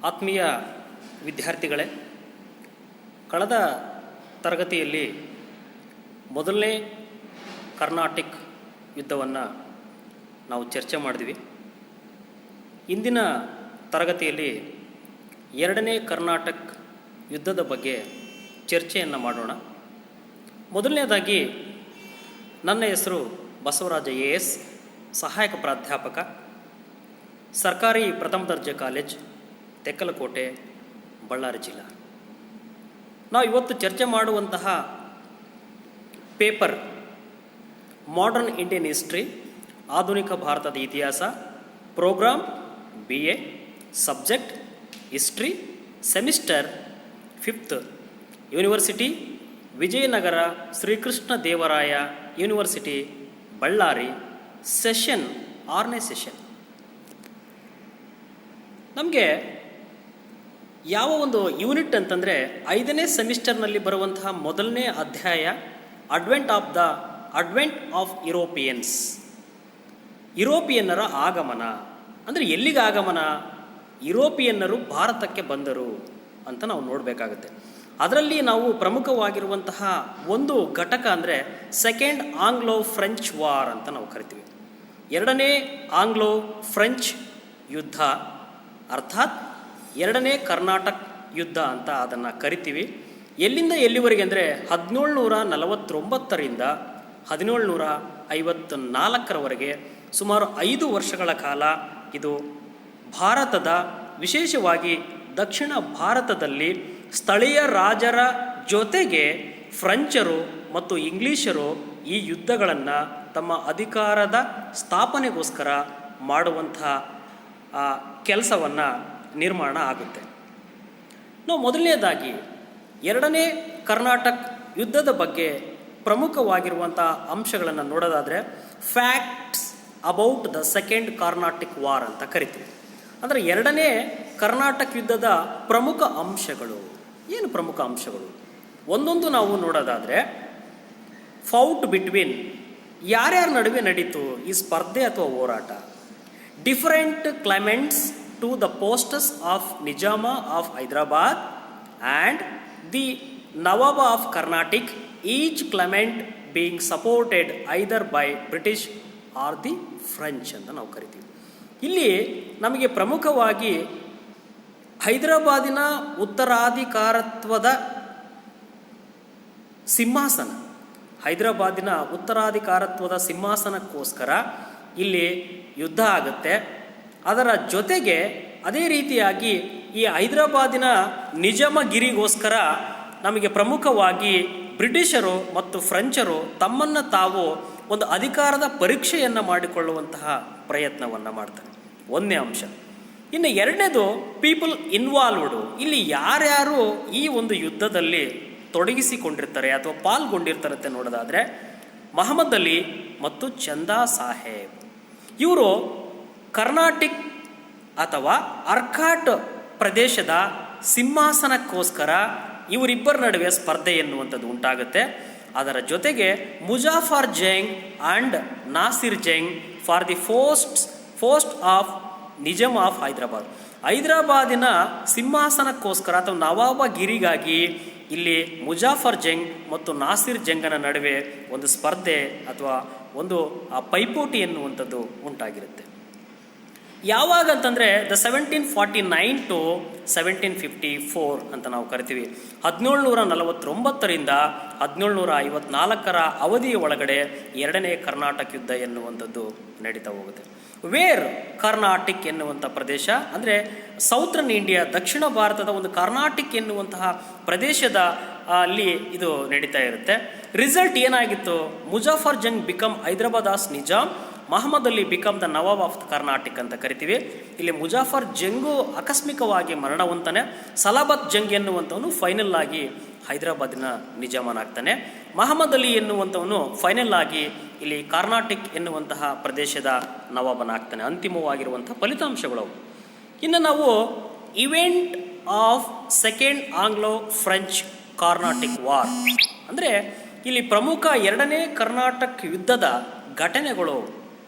ಆತ್ಮೀಯ ವಿದ್ಯಾರ್ಥಿಗಳೇ, ಕಳೆದ ತರಗತಿಯಲ್ಲಿ ಮೊದಲನೇ ಕರ್ನಾಟಿಕ್ ಯುದ್ಧವನ್ನು ನಾವು ಚರ್ಚೆ ಮಾಡಿದ್ವಿ. ಇಂದಿನ ತರಗತಿಯಲ್ಲಿ ಎರಡನೇ ಕರ್ನಾಟಕ ಯುದ್ಧದ ಬಗ್ಗೆ ಚರ್ಚೆಯನ್ನು ಮಾಡೋಣ. ಮೊದಲನೇದಾಗಿ ನನ್ನ ಹೆಸರು ಬಸವರಾಜ AS, ಸಹಾಯಕ ಪ್ರಾಧ್ಯಾಪಕ, ಸರ್ಕಾರಿ ಪ್ರಥಮ ದರ್ಜೆ ಕಾಲೇಜ್, ತೆಕ್ಕಲಕೋಟೆ, ಬಳ್ಳಾರಿ ಜಿಲ್ಲಾ. ನಾವು ಇವತ್ತು ಚರ್ಚೆ ಮಾಡುವಂತಹ ಪೇಪರ್ ಮಾಡರ್ನ್ ಇಂಡಿಯನ್ ಹಿಸ್ಟ್ರಿ, ಆಧುನಿಕ ಭಾರತದ ಇತಿಹಾಸ, program BA, subject history, semester 5th, university Vijayanagara Srikrishna Devaraya university, Ballari, session 6ನೇ ಸೆಷನ್. ನಮಗೆ ಯಾವ ಒಂದು ಯೂನಿಟ್ ಅಂತಂದರೆ 5ನೇ ಸೆಮಿಸ್ಟರ್ನಲ್ಲಿ ಬರುವಂತಹ ಮೊದಲನೇ ಅಧ್ಯಾಯ ಅಡ್ವೆಂಟ್ ಆಫ್ ಯುರೋಪಿಯನ್ಸ್, ಯುರೋಪಿಯನ್ನರ ಆಗಮನ. ಅಂದರೆ ಎಲ್ಲಿಗೆ ಆಗಮನ? ಯುರೋಪಿಯನ್ನರು ಭಾರತಕ್ಕೆ ಬಂದರು ಅಂತ ನಾವು ನೋಡಬೇಕಾಗುತ್ತೆ. ಅದರಲ್ಲಿ ನಾವು ಪ್ರಮುಖವಾಗಿರುವಂತಹ ಒಂದು ಘಟಕ ಅಂದರೆ ಸೆಕೆಂಡ್ ಆಂಗ್ಲೋ ಫ್ರೆಂಚ್ ವಾರ್ ಅಂತ ನಾವು ಕರಿತೀವಿ. ಎರಡನೇ ಆಂಗ್ಲೋ ಫ್ರೆಂಚ್ ಯುದ್ಧ, ಅರ್ಥಾತ್ ಎರಡನೇ ಕರ್ನಾಟಕ ಯುದ್ಧ ಅಂತ ಅದನ್ನು ಕರಿತೀವಿ. ಎಲ್ಲಿಂದ ಎಲ್ಲಿವರೆಗೆ ಅಂದರೆ 1749ರಿಂದ 1754ರವರೆಗೆ ಸುಮಾರು 5 ವರ್ಷಗಳ ಕಾಲ ಇದು ಭಾರತದ, ವಿಶೇಷವಾಗಿ ದಕ್ಷಿಣ ಭಾರತದಲ್ಲಿ ಸ್ಥಳೀಯ ರಾಜರ ಜೊತೆಗೆ ಫ್ರೆಂಚರು ಮತ್ತು ಇಂಗ್ಲೀಷರು ಈ ಯುದ್ಧಗಳನ್ನು ತಮ್ಮ ಅಧಿಕಾರದ ಸ್ಥಾಪನೆಗೋಸ್ಕರ ಮಾಡುವಂಥ ಕೆಲಸವನ್ನು ನಿರ್ಮಾಣ ಆಗುತ್ತೆ. ನಾವು ಮೊದಲನೇದಾಗಿ ಎರಡನೇ ಕರ್ನಾಟಕ ಯುದ್ಧದ ಬಗ್ಗೆ ಪ್ರಮುಖವಾಗಿರುವಂಥ ಅಂಶಗಳನ್ನು ನೋಡೋದಾದರೆ facts about the second Carnatic war ಅಂತ ಕರಿತೀವಿ. ಅಂದರೆ ಎರಡನೇ ಕರ್ನಾಟಕ ಯುದ್ಧದ ಪ್ರಮುಖ ಅಂಶಗಳು ಏನು? ಪ್ರಮುಖ ಅಂಶಗಳು ಒಂದೊಂದು ನಾವು ನೋಡೋದಾದರೆ, ಫೌಟ್ ಬಿಟ್ವೀನ್, ಯಾರ್ಯಾರ ನಡುವೆ ನಡೀತು ಈ ಸ್ಪರ್ಧೆ ಅಥವಾ ಹೋರಾಟ. Different claimants to the posts of Nizam of Hyderabad and the Nawab of Carnatic, each claimant being supported either by British or the French ಅಂತ ನಾವು ಕರಿತೀವಿ. ಇಲ್ಲಿ ನಮಗೆ ಪ್ರಮುಖವಾಗಿ ಹೈದರಾಬಾದಿನ ಉತ್ತರಾಧಿಕಾರತ್ವದ ಸಿಂಹಾಸನ, ಹೈದರಾಬಾದಿನ ಉತ್ತರಾಧಿಕಾರತ್ವದ ಸಿಂಹಾಸನಕ್ಕೋಸ್ಕರ ಇಲ್ಲಿ ಯುದ್ಧ ಆಗುತ್ತೆ. ಅದರ ಜೊತೆಗೆ ಅದೇ ರೀತಿಯಾಗಿ ಈ ಹೈದರಾಬಾದಿನ ನಿಜಾಮಗಿರಿಗೋಸ್ಕರ ನಮಗೆ ಪ್ರಮುಖವಾಗಿ ಬ್ರಿಟಿಷರು ಮತ್ತು ಫ್ರೆಂಚರು ತಮ್ಮನ್ನು ತಾವು ಒಂದು ಅಧಿಕಾರದ ಪರೀಕ್ಷೆಯನ್ನು ಮಾಡಿಕೊಳ್ಳುವಂತಹ ಪ್ರಯತ್ನವನ್ನು ಮಾಡ್ತಾರೆ. ಒಂದನೇ ಅಂಶ. ಇನ್ನು ಎರಡನೇದು ಪೀಪಲ್ ಇನ್ವಾಲ್ವ್ಡು. ಇಲ್ಲಿ ಯಾರ್ಯಾರು ಈ ಒಂದು ಯುದ್ಧದಲ್ಲಿ ತೊಡಗಿಸಿಕೊಂಡಿರ್ತಾರೆ ಅಥವಾ ಪಾಲ್ಗೊಂಡಿರ್ತಾರೆ ಅಂತ ನೋಡೋದಾದರೆ, ಮಹಮ್ಮದ್ ಅಲಿ ಮತ್ತು ಚಂದಾ ಸಾಹೇಬ್. ಇವರು ಕರ್ನಾಟಿಕ್ ಅಥವಾ ಅರ್ಕಾಟ್ ಪ್ರದೇಶದ ಸಿಂಹಾಸನಕ್ಕೋಸ್ಕರ ಇವರಿಬ್ಬರ ನಡುವೆ ಸ್ಪರ್ಧೆ ಎನ್ನುವಂಥದ್ದು ಉಂಟಾಗುತ್ತೆ. ಅದರ ಜೊತೆಗೆ Muzaffar Jang and Nasir Jang for the post of Nizam of Hyderabad. ಹೈದರಾಬಾದಿನ ಸಿಂಹಾಸನಕ್ಕೋಸ್ಕರ ಅಥವಾ ನವಾಬಗಿರಿಗಾಗಿ ಇಲ್ಲಿ ಮುಜಾಫರ್ ಜಂಗ್ ಮತ್ತು ನಾಸಿರ್ ಜಂಗನ ನಡುವೆ ಒಂದು ಸ್ಪರ್ಧೆ ಅಥವಾ ಒಂದು ಪೈಪೋಟಿ ಎನ್ನುವಂಥದ್ದು ಉಂಟಾಗಿರುತ್ತೆ. ಯಾವಾಗ ಅಂತಂದರೆ 1749 to 1754 ಅಂತ ನಾವು ಕರಿತೀವಿ. 1749ರಿಂದ 1754ರ ಅವಧಿಯ ಒಳಗಡೆ ಎರಡನೇ ಕರ್ನಾಟಕ ಯುದ್ಧ ಎನ್ನುವಂಥದ್ದು ನಡೀತಾ ಹೋಗುತ್ತೆ. ವೇರ್ ಕರ್ನಾಟಿಕ್ ಎನ್ನುವಂಥ ಪ್ರದೇಶ ಅಂದರೆ ಸೌತ್ರನ್ ಇಂಡಿಯಾ, ದಕ್ಷಿಣ ಭಾರತದ ಒಂದು ಕರ್ನಾಟಿಕ್ ಎನ್ನುವಂತಹ ಪ್ರದೇಶದ ಅಲ್ಲಿ ಇದು ನಡೀತಾ ಇರುತ್ತೆ. ರಿಸಲ್ಟ್ ಏನಾಗಿತ್ತು? Muzaffar Jang become Hyderabad Nizam, Mohammed Ali become the nawab of Carnatic ಅಂತ ಕರಿತೀವಿ. ಇಲ್ಲಿ ಮುಜಾಫರ್ ಜಂಗು ಆಕಸ್ಮಿಕವಾಗಿ ಮರಣ ಹೊಂತಾನೆ. ಸಲಾಬತ್ ಜಂಗ್ ಎನ್ನುವಂಥವನು ಫೈನಲ್ ಆಗಿ ಹೈದರಾಬಾದಿನ ನಿಜಾಮನಾಗ್ತಾನೆ. ಮಹಮ್ಮದ್ ಅಲಿ ಎನ್ನುವಂಥವನು ಫೈನಲ್ ಆಗಿ ಇಲ್ಲಿ ಕರ್ನಾಟಿಕ್ ಎನ್ನುವಂತಹ ಪ್ರದೇಶದ ನವಾಬನಾಗ್ತಾನೆ. ಅಂತಿಮವಾಗಿರುವಂಥ ಫಲಿತಾಂಶಗಳು. ಇನ್ನು ನಾವು event of second Anglo French Carnatic war ಅಂದರೆ ಇಲ್ಲಿ ಪ್ರಮುಖ ಎರಡನೇ ಕರ್ನಾಟಕ ಯುದ್ಧದ ಘಟನೆಗಳು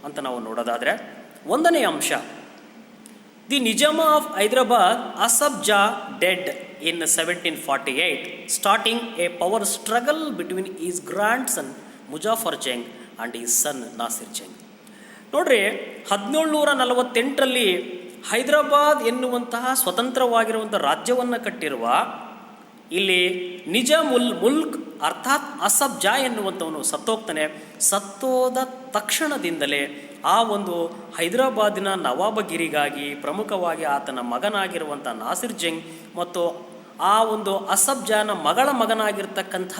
ಅಂತ ನಾವು ನೋಡೋದಾದರೆ, ಒಂದನೇ ಅಂಶ the Nizam of Hyderabad Asaf Jah dead in 1748, starting a power struggle between his grandson Muzaffar Jang and his son Nasir Jang. ನೋಡ್ರಿ, 1748ರಲ್ಲಿ ಹೈದರಾಬಾದ್ ಎನ್ನುವಂತಹ ಸ್ವತಂತ್ರವಾಗಿರುವಂಥ ರಾಜ್ಯವನ್ನು ಕಟ್ಟಿರುವ ಇಲ್ಲಿ ನಿಜಾಮುಲ್ ಮುಲ್ಕ್ ಅರ್ಥಾತ್ ಅಸಫ್ ಜಾ ಎನ್ನುವಂಥವನು ಸತ್ತೋಗ್ತಾನೆ. ಸತ್ತೋದ ತಕ್ಷಣದಿಂದಲೇ ಆ ಒಂದು ಹೈದರಾಬಾದಿನ ನವಾಬಗಿರಿಗಾಗಿ ಪ್ರಮುಖವಾಗಿ ಆತನ ಮಗನಾಗಿರುವಂಥ ನಾಸಿರ್ ಜಂಗ್ ಮತ್ತು ಆ ಒಂದು ಅಸಫ್ ಜಾನ ಮಗನಾಗಿರ್ತಕ್ಕಂಥ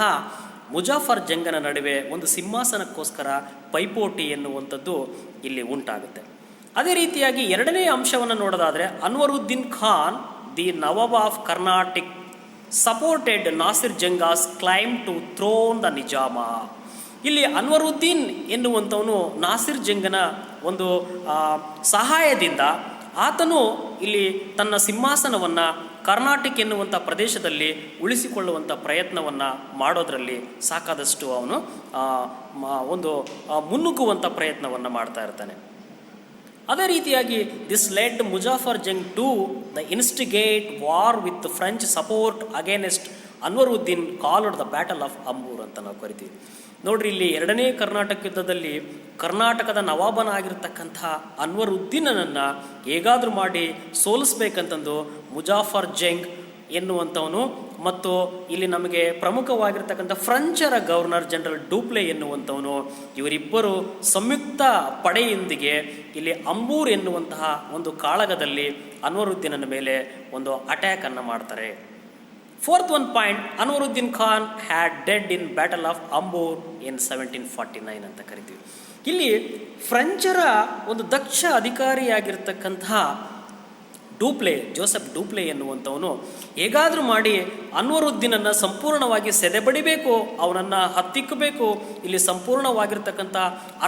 ಮುಜಾಫರ್ ಜಂಗನ ನಡುವೆ ಒಂದು ಸಿಂಹಾಸನಕ್ಕೋಸ್ಕರ ಪೈಪೋಟಿ ಎನ್ನುವಂಥದ್ದು ಇಲ್ಲಿ ಉಂಟಾಗುತ್ತೆ. ಅದೇ ರೀತಿಯಾಗಿ ಎರಡನೇ ಅಂಶವನ್ನು ನೋಡೋದಾದರೆ, Anwaruddin Khan the nawab of Carnatic supported Nasir Jang's claim to throne the Nizam. ಇಲ್ಲಿ ಅನ್ವರುದ್ದೀನ್ ಎನ್ನುವಂಥವನು ನಾಸಿರ್ ಜಂಗನ ಒಂದು ಸಹಾಯದಿಂದ ಆತನು ಇಲ್ಲಿ ತನ್ನ ಸಿಂಹಾಸನವನ್ನು ಕರ್ನಾಟಕ ಎನ್ನುವಂಥ ಪ್ರದೇಶದಲ್ಲಿ ಉಳಿಸಿಕೊಳ್ಳುವಂಥ ಪ್ರಯತ್ನವನ್ನು ಮಾಡೋದರಲ್ಲಿ ಸಾಕಾದಷ್ಟು ಅವನು ಒಂದು ಮುನ್ನುಗ್ಗುವಂಥ ಪ್ರಯತ್ನವನ್ನು ಮಾಡ್ತಾ ಇರ್ತಾನೆ. ಅದೇ ರೀತಿಯಾಗಿ this led Muzaffar Jung to the instigate war with French support against Anwaruddin called the battle of Ambur ಅಂತ ನಾವು ಕರಿತೀವಿ. ನೋಡ್ರಿ, ಇಲ್ಲಿ ಎರಡನೇ ಕರ್ನಾಟಕ ಯುದ್ಧದಲ್ಲಿ ಕರ್ನಾಟಕದ ನವಾಬನಾಗಿರ್ತಕ್ಕಂಥ ಅನ್ವರುದ್ದೀನನ್ನು ಹೇಗಾದರೂ ಮಾಡಿ ಸೋಲಿಸ್ಬೇಕಂತಂದು ಮುಜಾಫರ್ ಜಂಗ್ ಎನ್ನುವಂಥವನು ಮತ್ತು ಇಲ್ಲಿ ನಮಗೆ ಪ್ರಮುಖವಾಗಿರ್ತಕ್ಕಂಥ ಫ್ರೆಂಚರ ಗವರ್ನರ್ ಜನರಲ್ ಡೂಪ್ಲೆ ಎನ್ನುವಂಥವನು ಇವರಿಬ್ಬರು ಸಂಯುಕ್ತ ಪಡೆಯೊಂದಿಗೆ ಇಲ್ಲಿ ಅಂಬೂರ್ ಎನ್ನುವಂತಹ ಒಂದು ಕಾಳಗದಲ್ಲಿ ಅನ್ವರುದ್ದೀನನ ಮೇಲೆ ಒಂದು ಅಟ್ಯಾಕನ್ನು ಮಾಡ್ತಾರೆ. Fourth one point, Anwaruddin Khan had dead in battle of Ambur in 1749 ಅಂತ ಕರಿತೀವಿ. ಇಲ್ಲಿ ಫ್ರೆಂಚರ ಒಂದು ದಕ್ಷ ಅಧಿಕಾರಿಯಾಗಿರ್ತಕ್ಕಂತಹ ಜೋಸೆಫ್ ಡೂಪ್ಲೆ ಎನ್ನುವಂಥವನು ಹೇಗಾದರೂ ಮಾಡಿ ಅನ್ವರುದ್ದೀನನ್ನು ಸಂಪೂರ್ಣವಾಗಿ ಸೆದೆಬಡಿಬೇಕು, ಅವನನ್ನು ಹತ್ತಿಕ್ಕಬೇಕು, ಇಲ್ಲಿ ಸಂಪೂರ್ಣವಾಗಿರ್ತಕ್ಕಂಥ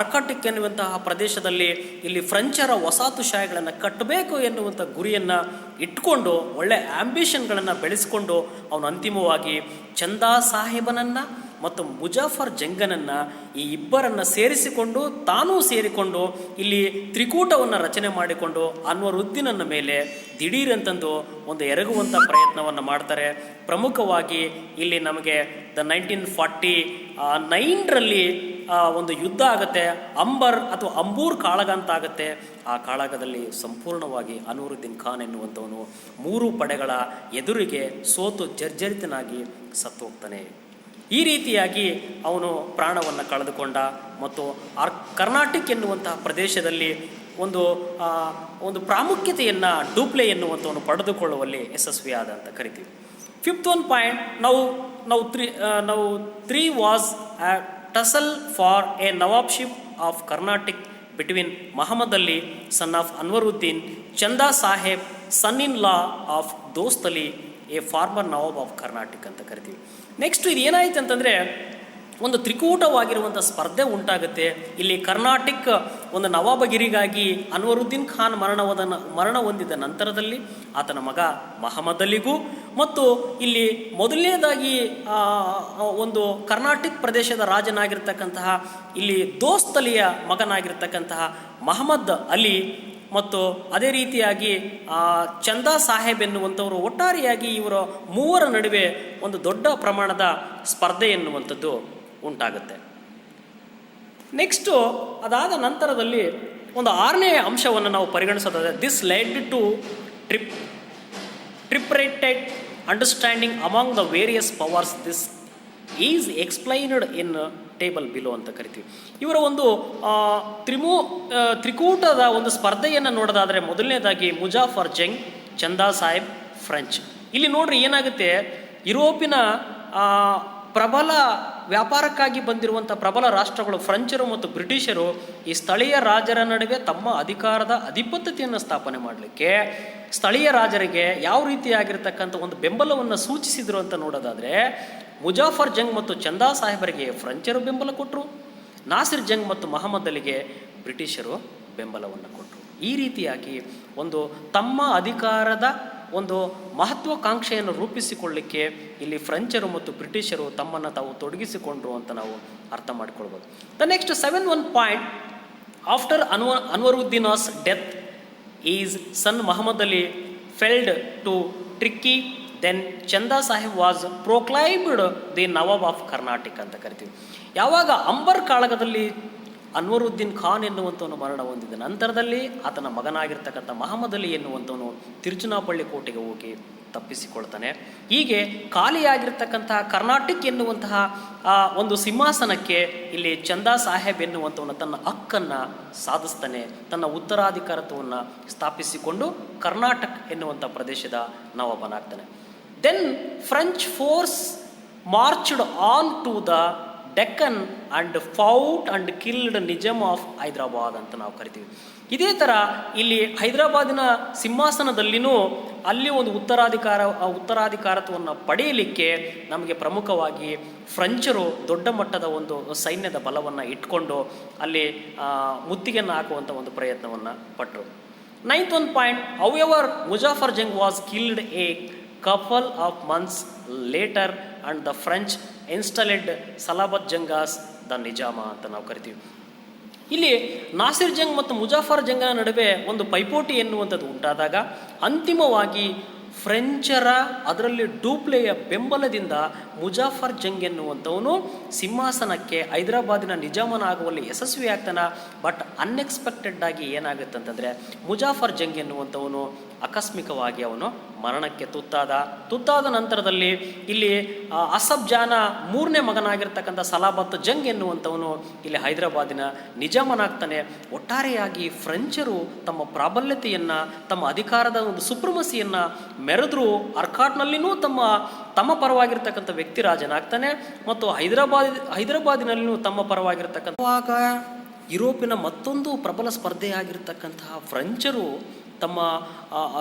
ಅರ್ಕಾಟಿಕ್ ಎನ್ನುವಂತಹ ಪ್ರದೇಶದಲ್ಲಿ ಇಲ್ಲಿ ಫ್ರೆಂಚರ ವಸಾಹತುಶಾಹಿಗಳನ್ನು ಕಟ್ಟಬೇಕು ಎನ್ನುವಂಥ ಗುರಿಯನ್ನು ಇಟ್ಕೊಂಡು ಒಳ್ಳೆ ಆಂಬಿಷನ್ಗಳನ್ನು ಬೆಳೆಸಿಕೊಂಡು ಅವನು ಅಂತಿಮವಾಗಿ ಚಂದಾ ಸಾಹೇಬನನ್ನು ಮತ್ತು ಮುಜಾಫರ್ ಜಂಗನನ್ನು ಈ ಇಬ್ಬರನ್ನು ಸೇರಿಸಿಕೊಂಡು ತಾನೂ ಸೇರಿಕೊಂಡು ಇಲ್ಲಿ ತ್ರಿಕೂಟವನ್ನು ರಚನೆ ಮಾಡಿಕೊಂಡು ಅನ್ವರುದ್ದೀನನ ಮೇಲೆ ದಿಢೀರಂತಂದು ಒಂದು ಎರಗುವಂಥ ಪ್ರಯತ್ನವನ್ನು ಮಾಡ್ತಾರೆ. ಪ್ರಮುಖವಾಗಿ ಇಲ್ಲಿ ನಮಗೆ 1949ರಲ್ಲಿ ಒಂದು ಯುದ್ಧ ಆಗುತ್ತೆ, ಅಂಬೂರ್ ಕಾಳಗ ಅಂತ ಆಗುತ್ತೆ. ಆ ಕಾಳಗದಲ್ಲಿ ಸಂಪೂರ್ಣವಾಗಿ ಅನ್ವರುದ್ದೀನ್ ಖಾನ್ ಎನ್ನುವಂಥವನು 3 ಪಡೆಗಳ ಎದುರಿಗೆ ಸೋತು ಜರ್ಜರಿತನಾಗಿ ಸತ್ತು ಹೋಗ್ತಾನೆ. ಈ ರೀತಿಯಾಗಿ ಅವನು ಪ್ರಾಣವನ್ನು ಕಳೆದುಕೊಂಡ ಮತ್ತು ಕರ್ನಾಟಕ ಎನ್ನುವಂತಹ ಪ್ರದೇಶದಲ್ಲಿ ಒಂದು ಪ್ರಾಮುಖ್ಯತೆಯನ್ನು ಡೂಪ್ಲೆ ಎನ್ನುವಂಥವನು ಪಡೆದುಕೊಳ್ಳುವಲ್ಲಿ ಯಶಸ್ವಿಯಾದ ಅಂತ ಕರಿತೀವಿ. ಫಿಫ್ತ್ ಒನ್ ಪಾಯಿಂಟ್, ನಾವು there was tussle for a nawabship of Carnatic between Mohammed Ali son of Anwaruddin, Chanda Sahib son in law of Dost Ali, a former nawab of Karnataka ಅಂತ ಕರಿತೀವಿ. ನೆಕ್ಸ್ಟ್ ಇದು ಏನಾಯ್ತು ಅಂತಂದರೆ, ಒಂದು ತ್ರಿಕೂಟವಾಗಿರುವಂಥ ಸ್ಪರ್ಧೆ ಉಂಟಾಗುತ್ತೆ. ಇಲ್ಲಿ ಕರ್ನಾಟಕ ಒಂದು ನವಾಬಗಿರಿಗಾಗಿ ಅನ್ವರುದ್ದೀನ್ ಖಾನ್ ಮರಣ ಹೊಂದಿದ ನಂತರದಲ್ಲಿ ಆತನ ಮಗ ಮಹಮ್ಮದ್ ಅಲಿಗೂ ಮತ್ತು ಇಲ್ಲಿ ಮೊದಲನೇದಾಗಿ ಒಂದು ಕರ್ನಾಟಕ ಪ್ರದೇಶದ ರಾಜನಾಗಿರ್ತಕ್ಕಂತಹ ಇಲ್ಲಿ ದೋಸ್ತ್ ಅಲಿಯ ಮಗನಾಗಿರ್ತಕ್ಕಂತಹ ಮಹಮ್ಮದ್ ಅಲಿ ಮತ್ತು ಅದೇ ರೀತಿಯಾಗಿ ಚಂದಾ ಸಾಹೇಬ್ ಎನ್ನುವಂಥವರು, ಒಟ್ಟಾರೆಯಾಗಿ ಇವರ ಮೂವರ ನಡುವೆ ಒಂದು ದೊಡ್ಡ ಪ್ರಮಾಣದ ಸ್ಪರ್ಧೆ ಎನ್ನುವಂಥದ್ದು ಉಂಟಾಗುತ್ತೆ. ನೆಕ್ಸ್ಟು ಅದಾದ ನಂತರದಲ್ಲಿ ಒಂದು 6ನೇ ಅಂಶವನ್ನು ನಾವು ಪರಿಗಣಿಸೋದಾದರೆ, this led to tripartite understanding among the various powers. This is explained in table below ಅಂತ ಕರಿತೀವಿ. ಇವರ ಒಂದು ತ್ರಿಕೂಟದ ಒಂದು ಸ್ಪರ್ಧೆಯನ್ನು ನೋಡೋದಾದರೆ, ಮೊದಲನೇದಾಗಿ ಮುಜಾಫರ್ ಜಂಗ್, ಚಂದಾ ಸಾಹೇಬ್, ಫ್ರೆಂಚ್. ಇಲ್ಲಿ ನೋಡ್ರಿ ಏನಾಗುತ್ತೆ, ಯುರೋಪಿನ ಪ್ರಬಲ ವ್ಯಾಪಾರಕ್ಕಾಗಿ ಬಂದಿರುವಂಥ ಪ್ರಬಲ ರಾಷ್ಟ್ರಗಳು ಫ್ರೆಂಚರು ಮತ್ತು ಬ್ರಿಟಿಷರು ಈ ಸ್ಥಳೀಯ ರಾಜರ ನಡುವೆ ತಮ್ಮ ಅಧಿಪತ್ಯತೆಯನ್ನು ಸ್ಥಾಪನೆ ಮಾಡಲಿಕ್ಕೆ ಸ್ಥಳೀಯ ರಾಜರಿಗೆ ಯಾವ ರೀತಿಯಾಗಿರ್ತಕ್ಕಂಥ ಒಂದು ಬೆಂಬಲವನ್ನು ಸೂಚಿಸಿದರು ಅಂತ ನೋಡೋದಾದರೆ, ಮುಜಾಫರ್ ಜಂಗ್ ಮತ್ತು ಚಂದಾ ಸಾಹೇಬರಿಗೆ ಫ್ರೆಂಚರು ಬೆಂಬಲ ಕೊಟ್ಟರು, ನಾಸಿರ್ ಜಂಗ್ ಮತ್ತು ಮಹಮ್ಮದ್ ಅಲಿಗೆ ಬ್ರಿಟಿಷರು ಬೆಂಬಲವನ್ನು ಕೊಟ್ಟರು. ಈ ರೀತಿಯಾಗಿ ಒಂದು ತಮ್ಮ ಅಧಿಕಾರದ ಒಂದು ಮಹತ್ವಾಕಾಂಕ್ಷೆಯನ್ನು ರೂಪಿಸಿಕೊಳ್ಳಲಿಕ್ಕೆ ಇಲ್ಲಿ ಫ್ರೆಂಚರು ಮತ್ತು ಬ್ರಿಟಿಷರು ತಮ್ಮನ್ನು ತಾವು ತೊಡಗಿಸಿಕೊಂಡ್ರು ಅಂತ ನಾವು ಅರ್ಥ ಮಾಡಿಕೊಳ್ಬೋದು. The next 7 point, after Anwaruddin's death his son Mohammed Ali fled to Trichy, then Chanda Sahib was proclaimed the nawab of Karnataka ಅಂತ ಕರಿತೀವಿ. ಯಾವಾಗ ಅಂಬರ್ ಕಾಳಗದಲ್ಲಿ ಅನ್ವರುದ್ದೀನ್ ಖಾನ್ ಎನ್ನುವಂಥವನು ಮರಣ ಹೊಂದಿದ ನಂತರದಲ್ಲಿ ಆತನ ಮಗನಾಗಿರ್ತಕ್ಕಂಥ ಮಹಮ್ಮದ್ ಅಲಿ ಎನ್ನುವಂಥವನು ತಿರುಚನಾಪಳ್ಳಿ ಕೋಟೆಗೆ ಹೋಗಿ ತಪ್ಪಿಸಿಕೊಳ್ತಾನೆ. ಹೀಗೆ ಖಾಲಿಯಾಗಿರ್ತಕ್ಕಂತಹ ಕರ್ನಾಟಕ ಎನ್ನುವಂತಹ ಒಂದು ಸಿಂಹಾಸನಕ್ಕೆ ಇಲ್ಲಿ ಚಂದಾ ಸಾಹೇಬ್ ಎನ್ನುವಂಥವನು ತನ್ನ ಹಕ್ಕನ್ನು ಸಾಧಿಸ್ತಾನೆ, ತನ್ನ ಉತ್ತರಾಧಿಕಾರತ್ವವನ್ನು ಸ್ಥಾಪಿಸಿಕೊಂಡು ಕರ್ನಾಟಕ ಎನ್ನುವಂಥ ಪ್ರದೇಶದ ನವಾಬನಾಗ್ತಾನೆ. Then French force marched on to the Deccan and fought and killed Nizam of Hyderabad ಅಂತ ನಾವು ಕರಿತೀವಿ. ಇದೇ ಥರ ಇಲ್ಲಿ ಹೈದರಾಬಾದಿನ ಸಿಂಹಾಸನದಲ್ಲಿನೂ ಅಲ್ಲಿ ಒಂದು ಉತ್ತರಾಧಿಕಾರತ್ವವನ್ನು ಪಡೆಯಲಿಕ್ಕೆ ನಮಗೆ ಪ್ರಮುಖವಾಗಿ ಫ್ರೆಂಚರು ದೊಡ್ಡ ಮಟ್ಟದ ಒಂದು ಸೈನ್ಯದ ಬಲವನ್ನು ಇಟ್ಕೊಂಡು ಅಲ್ಲಿ ಮುತ್ತಿಗೆಯನ್ನು ಹಾಕುವಂಥ ಒಂದು ಪ್ರಯತ್ನವನ್ನು ಪಟ್ಟರು. 9th one point, however, Muzaffar Jung was killed a couple of months later and the French installed Salabat Jung as the Nizam ಅಂತ ನಾವು ಕರಿತೀವಿ. ಇಲ್ಲಿ ನಾಸಿರ್ ಜಂಗ್ ಮತ್ತು ಮುಜಾಫರ್ ಜಂಗನ ನಡುವೆ ಒಂದು ಪೈಪೋಟಿ ಎನ್ನುವಂಥದ್ದು ಉಂಟಾದಾಗ ಅಂತಿಮವಾಗಿ ಫ್ರೆಂಚರ ಅದರಲ್ಲಿ ಡೂಪ್ಲೆಯ ಬೆಂಬಲದಿಂದ ಮುಜಾಫರ್ ಜಂಗ್ ಎನ್ನುವಂಥವನು ಸಿಂಹಾಸನಕ್ಕೆ ಹೈದರಾಬಾದಿನ ನಿಜಾಮನಾಗುವಲ್ಲಿ ಯಶಸ್ವಿಯಾಗ್ತಾನೆ. ಬಟ್ ಅನ್ಎಕ್ಸ್ಪೆಕ್ಟೆಡ್ ಆಗಿ ಏನಾಗುತ್ತೆ ಅಂತಂದರೆ ಮುಜಾಫರ್ ಜಂಗ್ ಎನ್ನುವಂಥವನು ಆಕಸ್ಮಿಕವಾಗಿ ಅವನು ಮರಣಕ್ಕೆ ತುತ್ತಾದ ನಂತರದಲ್ಲಿ ಇಲ್ಲಿ ಅಸಫ್ ಜಾನ 3ನೇ ಮಗನಾಗಿರ್ತಕ್ಕಂಥ ಸಲಾಬತ್ ಜಂಗ್ ಎನ್ನುವಂಥವನು ಇಲ್ಲಿ ಹೈದರಾಬಾದಿನ ನಿಜಾಮನಾಗ್ತಾನೆ. ಒಟ್ಟಾರೆಯಾಗಿ ಫ್ರೆಂಚರು ತಮ್ಮ ಪ್ರಾಬಲ್ಯತೆಯನ್ನು, ತಮ್ಮ ಅಧಿಕಾರದ ಒಂದು ಸುಪ್ರಮಸಿಯನ್ನು ಮೆರೆದ್ರು. ಅರ್ಕಾಟ್ನಲ್ಲಿನೂ ತಮ್ಮ ಪರವಾಗಿರ್ತಕ್ಕಂಥ ವ್ಯಕ್ತಿ ರಾಜನಾಗ್ತಾನೆ ಮತ್ತು ಹೈದರಾಬಾದಿನಲ್ಲಿನೂ ತಮ್ಮ ಪರವಾಗಿರ್ತಕ್ಕಂಥ ಯುರೋಪಿನ ಮತ್ತೊಂದು ಪ್ರಬಲ ಸ್ಪರ್ಧೆಯಾಗಿರ್ತಕ್ಕಂತಹ ಫ್ರೆಂಚರು ತಮ್ಮ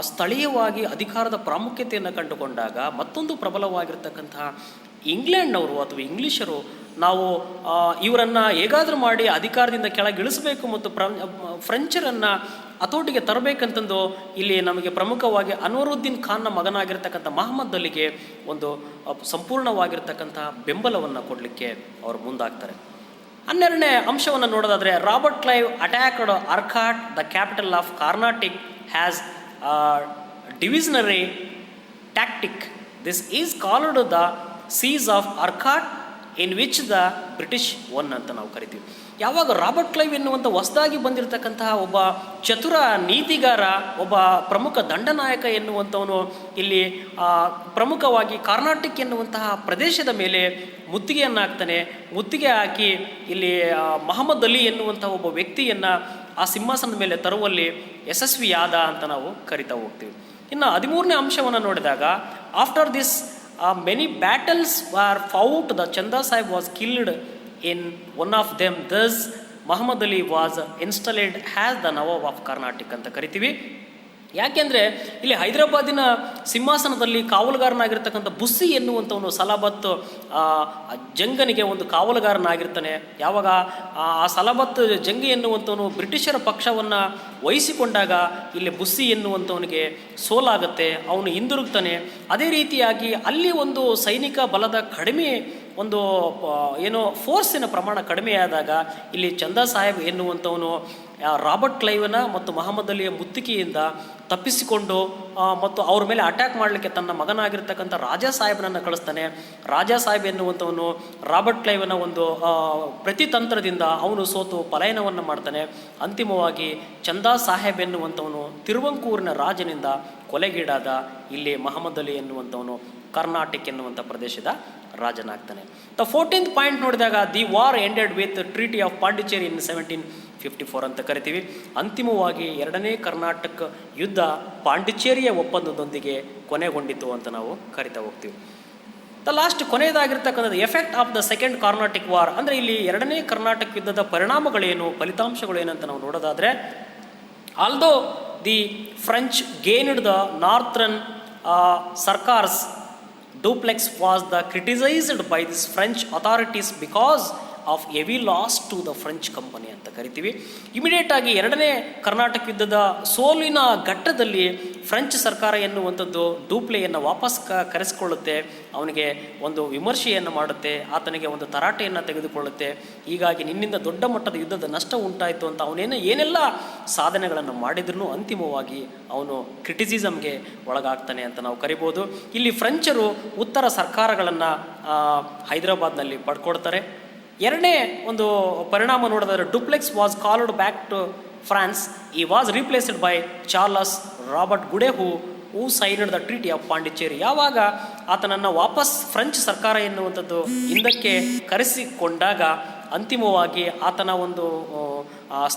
ಸ್ಥಳೀಯವಾಗಿ ಅಧಿಕಾರದ ಪ್ರಾಮುಖ್ಯತೆಯನ್ನು ಕಂಡುಕೊಂಡಾಗ ಮತ್ತೊಂದು ಪ್ರಬಲವಾಗಿರ್ತಕ್ಕಂತಹ ಇಂಗ್ಲೆಂಡ್ನವರು ಅಥವಾ ಇಂಗ್ಲೀಷರು ನಾವು ಇವರನ್ನು ಹೇಗಾದರೂ ಮಾಡಿ ಅಧಿಕಾರದಿಂದ ಕೆಳಗಿಳಿಸಬೇಕು ಮತ್ತು ಫ್ರೆಂಚರನ್ನು ಹತೋಟಿಗೆ ತರಬೇಕಂತಂದು ಇಲ್ಲಿ ನಮಗೆ ಪ್ರಮುಖವಾಗಿ ಅನ್ವರುದ್ದೀನ್ ಖಾನ್ನ ಮಗನಾಗಿರ್ತಕ್ಕಂಥ ಮಹಮ್ಮದ್ ಅಲಿಗೆ ಒಂದು ಸಂಪೂರ್ಣವಾಗಿರ್ತಕ್ಕಂಥ ಬೆಂಬಲವನ್ನು ಕೊಡಲಿಕ್ಕೆ ಅವರು ಮುಂದಾಗ್ತಾರೆ. 12ನೇ ಅಂಶವನ್ನು ನೋಡೋದಾದರೆ, Robert Clive attacked Arcot, the capital of Carnatic, as diversionary tactic. This is called the siege of Arcot in which the British won ಅಂತ ನಾವು ಕರಿತೀವಿ. ಯಾವಾಗ ರಾಬರ್ಟ್ ಕ್ಲೈವ್ ಎನ್ನುವಂಥ ಹೊಸದಾಗಿ ಬಂದಿರತಕ್ಕಂತಹ ಒಬ್ಬ ಚತುರ ನೀತಿಗಾರ, ಒಬ್ಬ ಪ್ರಮುಖ ದಂಡನಾಯಕ ಎನ್ನುವಂಥವನು ಇಲ್ಲಿ ಪ್ರಮುಖವಾಗಿ ಕಾರ್ನಾಟಿಕ್ ಎನ್ನುವಂತಹ ಪ್ರದೇಶದ ಮೇಲೆ ಮುತ್ತಿಗೆಯನ್ನು ಹಾಕ್ತಾನೆ. ಮುತ್ತಿಗೆ ಹಾಕಿ ಇಲ್ಲಿ ಮಹಮ್ಮದ್ ಅಲಿ ಎನ್ನುವಂಥ ಒಬ್ಬ ವ್ಯಕ್ತಿಯನ್ನು ಆ ಸಿಂಹಾಸನದ ಮೇಲೆ ತರುವಲ್ಲಿ ಯಶಸ್ವಿಯಾದ ಅಂತ ನಾವು ಕರಿತಾ ಹೋಗ್ತೀವಿ. ಇನ್ನು 13ನೇ ಅಂಶವನ್ನು ನೋಡಿದಾಗ, after this many battles are fought, the Chanda Sahib was killed in one of them, thus Muhammad Ali was installed as the Nawab of Carnatic ಅಂತ ಕರಿತೀವಿ. ಯಾಕೆಂದರೆ ಇಲ್ಲಿ ಹೈದರಾಬಾದಿನ ಸಿಂಹಾಸನದಲ್ಲಿ ಕಾವಲುಗಾರನಾಗಿರ್ತಕ್ಕಂಥ ಬುಸ್ಸಿ ಎನ್ನುವಂಥವನು ಸಲಾಬತ್ ಜಂಗನಿಗೆ ಒಂದು ಕಾವಲುಗಾರನಾಗಿರ್ತಾನೆ. ಯಾವಾಗ ಆ ಸಲಾಬತ್ ಜಂಗಿ ಎನ್ನುವಂಥವನು ಬ್ರಿಟಿಷರ ಪಕ್ಷವನ್ನು ವಹಿಸಿಕೊಂಡಾಗ ಇಲ್ಲಿ ಬುಸ್ಸಿ ಎನ್ನುವಂಥವನಿಗೆ ಸೋಲಾಗುತ್ತೆ, ಅವನು ಹಿಂದಿರುಗ್ತಾನೆ. ಅದೇ ರೀತಿಯಾಗಿ ಅಲ್ಲಿ ಒಂದು ಸೈನಿಕ ಬಲದ ಕಡಿಮೆ ಒಂದು ಫೋರ್ಸಿನ ಪ್ರಮಾಣ ಕಡಿಮೆಯಾದಾಗ ಇಲ್ಲಿ ಚಂದಾ ಸಾಹೇಬ್ ಎನ್ನುವಂಥವನು ರಾಬರ್ಟ್ ಕ್ಲೈವನ ಮತ್ತು ಮಹಮ್ಮದ್ ಅಲಿಯ ಮುತ್ತಿಗೆಯಿಂದ ತಪ್ಪಿಸಿಕೊಂಡು ಮತ್ತು ಅವ್ರ ಮೇಲೆ ಅಟ್ಯಾಕ್ ಮಾಡಲಿಕ್ಕೆ ತನ್ನ ಮಗನಾಗಿರ್ತಕ್ಕಂಥ ರಾಜಾ ಸಾಹೇಬನನ್ನು ಕಳಿಸ್ತಾನೆ. ರಾಜಾ ಸಾಹೇಬ್ ಎನ್ನುವಂಥವನು ರಾಬರ್ಟ್ ಕ್ಲೈವನ ಒಂದು ಪ್ರತಿತಂತ್ರದಿಂದ ಅವನು ಸೋತು ಪಲಾಯನವನ್ನು ಮಾಡ್ತಾನೆ. ಅಂತಿಮವಾಗಿ ಚಂದಾ ಸಾಹೇಬ್ ಎನ್ನುವಂಥವನು ತಿರುವಂಕೂರಿನ ರಾಜನಿಂದ ಕೊಲೆಗೀಡಾದ ಇಲ್ಲಿ ಮಹಮ್ಮದ್ ಅಲಿ ಎನ್ನುವಂಥವನು ಕರ್ನಾಟಕ ಎನ್ನುವಂಥ ಪ್ರದೇಶದ ರಾಜನಾಗ್ತಾನೆ. ದ 14th ಪಾಯಿಂಟ್ ನೋಡಿದಾಗ, the war ended with treaty of Pondicherry in 1754 ಅಂತ ಕರಿತೀವಿ. ಅಂತಿಮವಾಗಿ 2ನೇ ಕರ್ನಾಟಕ ಯುದ್ಧ ಪಾಂಡಿಚೇರಿಯ ಒಪ್ಪಂದದೊಂದಿಗೆ ಕೊನೆಗೊಂಡಿತು ಅಂತ ನಾವು ಕರಿತಾ ಹೋಗ್ತೀವಿ. ದ ಲಾಸ್ಟ್ ಕೊನೆಯದಾಗಿರ್ತಕ್ಕಂಥದ್ದು effect of the second Carnatic war, ಅಂದರೆ ಇಲ್ಲಿ 2ನೇ ಕರ್ನಾಟಕ ಯುದ್ಧದ ಪರಿಣಾಮಗಳೇನು, ಫಲಿತಾಂಶಗಳು ಏನಂತ ನಾವು ನೋಡೋದಾದರೆ, although the French gained the northern Circars, Dupleix was the criticized by these French authorities because of heavy loss to the French company ಅಂತ ಕರಿತೀವಿ. ಇಮಿಡಿಯೇಟ್ ಆಗಿ 2ನೇ ಕರ್ನಾಟಕ ಯುದ್ಧದ ಸೋಲಿನ ಘಟ್ಟದಲ್ಲಿ ಫ್ರೆಂಚ್ ಸರ್ಕಾರ ಎನ್ನುವಂಥದ್ದು ಡೂಪ್ಲೆಯನ್ನು ವಾಪಸ್ ಕರೆಸಿಕೊಳ್ಳುತ್ತೆ, ಅವನಿಗೆ ಒಂದು ವಿಮರ್ಶೆಯನ್ನು ಮಾಡುತ್ತೆ, ಆತನಿಗೆ ಒಂದು ತರಾಟೆಯನ್ನು ತೆಗೆದುಕೊಳ್ಳುತ್ತೆ. ಹೀಗಾಗಿ ನಿನ್ನಿಂದ ದೊಡ್ಡ ಮಟ್ಟದ ಯುದ್ಧದ ನಷ್ಟ ಉಂಟಾಯಿತು ಅಂತ ಏನೆಲ್ಲ ಸಾಧನೆಗಳನ್ನು ಮಾಡಿದ್ರೂ ಅಂತಿಮವಾಗಿ ಅವನು ಕ್ರಿಟಿಸಿಸಮ್ಗೆ ಒಳಗಾಗ್ತಾನೆ ಅಂತ ನಾವು ಕರಿಬೋದು. ಇಲ್ಲಿ ಫ್ರೆಂಚರು ಉತ್ತರ ಸರ್ಕಾರಗಳನ್ನು ಹೈದರಾಬಾದ್ನಲ್ಲಿ ಪಡ್ಕೊಡ್ತಾರೆ. ಎರಡನೇ ಒಂದು ಪರಿಣಾಮ ನೋಡಿದ್ರೆ Dupleix was called back to France. He was replaced by Charles Robert Godeheu who signed the treaty of Pondicherry. ಯಾವಾಗ ಆತನನ್ನು ವಾಪಸ್ ಫ್ರೆಂಚ್ ಸರ್ಕಾರ ಎನ್ನುವಂಥದ್ದು ಹಿಂದಕ್ಕೆ ಕರೆಸಿಕೊಂಡಾಗ ಅಂತಿಮವಾಗಿ ಆತನ ಒಂದು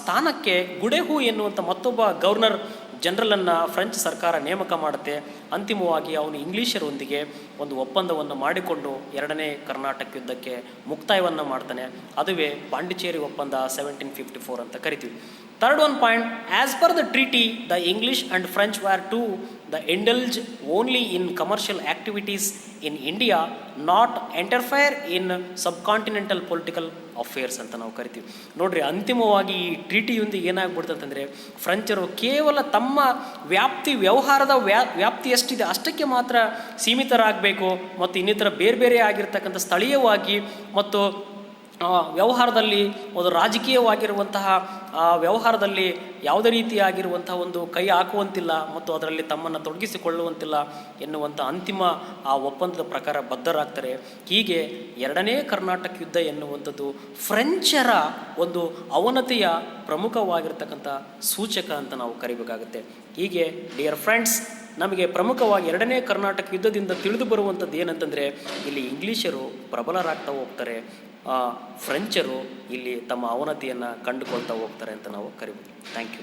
ಸ್ಥಾನಕ್ಕೆ ಗುಡೆಹು ಎನ್ನುವಂಥ ಮತ್ತೊಬ್ಬ ಗವರ್ನರ್ ಜನರಲನ್ನು ಫ್ರೆಂಚ್ ಸರ್ಕಾರ ನೇಮಕ ಮಾಡುತ್ತೆ. ಅಂತಿಮವಾಗಿ ಅವನು ಇಂಗ್ಲೀಷರೊಂದಿಗೆ ಒಂದು ಒಪ್ಪಂದವನ್ನು ಮಾಡಿಕೊಂಡು ಎರಡನೇ ಕರ್ನಾಟಕ ಯುದ್ಧಕ್ಕೆ ಮುಕ್ತಾಯವನ್ನು ಮಾಡ್ತಾನೆ. ಅದುವೇ ಪಾಂಡಿಚೇರಿ ಒಪ್ಪಂದ 1754 ಅಂತ ಕರಿತೀವಿ. Third one point, as per the treaty the English and French were to the indulge only in commercial activities in India, not interfere in subcontinental political affairs ಅಂತ ನಾವು ಕರಿತೀವಿ. ನೋಡ್ರಿ, ಅಂತಿಮವಾಗಿ ಈ ಟ್ರೀಟಿಯೊಂದಿಗೆ ಏನಾಗ್ಬಿಡ್ತಂತಂದರೆ ಫ್ರೆಂಚರು ಕೇವಲ ತಮ್ಮ ವ್ಯವಹಾರದ ವ್ಯಾಪ್ತಿ ಎಷ್ಟಿದೆ ಅಷ್ಟಕ್ಕೆ ಮಾತ್ರ ಸೀಮಿತರಾಗಬೇಕು ಮತ್ತು ಇನ್ನಿತರ ಬೇರೆ ಆಗಿರ್ತಕ್ಕಂಥ ಸ್ಥಳೀಯವಾಗಿ ಮತ್ತು ವ್ಯವಹಾರದಲ್ಲಿ ಒಂದು ರಾಜಕೀಯವಾಗಿರುವಂತಹ ವ್ಯವಹಾರದಲ್ಲಿ ಯಾವುದೇ ರೀತಿಯಾಗಿರುವಂತಹ ಒಂದು ಕೈ ಹಾಕುವಂತಿಲ್ಲ ಮತ್ತು ಅದರಲ್ಲಿ ತಮ್ಮನ್ನು ತೊಡಗಿಸಿಕೊಳ್ಳುವಂತಿಲ್ಲ ಎನ್ನುವಂಥ ಅಂತಿಮ ಆ ಒಪ್ಪಂದದ ಪ್ರಕಾರ ಬದ್ಧರಾಗ್ತಾರೆ. ಹೀಗೆ ಎರಡನೇ ಕರ್ನಾಟಕ ಯುದ್ಧ ಎನ್ನುವಂಥದ್ದು ಫ್ರೆಂಚರ ಒಂದು ಅವನತಿಯ ಪ್ರಮುಖವಾಗಿರ್ತಕ್ಕಂಥ ಸೂಚಕ ಅಂತ ನಾವು ಕರಿಬೇಕಾಗುತ್ತೆ. ಹೀಗೆ ಡಿಯರ್ ಫ್ರೆಂಡ್ಸ್, ನಮಗೆ ಪ್ರಮುಖವಾಗಿ ಎರಡನೇ ಕರ್ನಾಟಕ ಯುದ್ಧದಿಂದ ತಿಳಿದು ಬರುವಂಥದ್ದು ಏನಂತಂದರೆ, ಇಲ್ಲಿ ಇಂಗ್ಲೀಷರು ಪ್ರಬಲರಾಗ್ತಾ ಹೋಗ್ತಾರೆ, ಫ್ರೆಂಚರು ಇಲ್ಲಿ ತಮ್ಮ ಅವನತಿಯನ್ನು ಕಂಡುಕೊಳ್ತಾ ಹೋಗ್ತಾರೆ ಅಂತ ನಾವು ಕರಿಬೋದು. Thank you.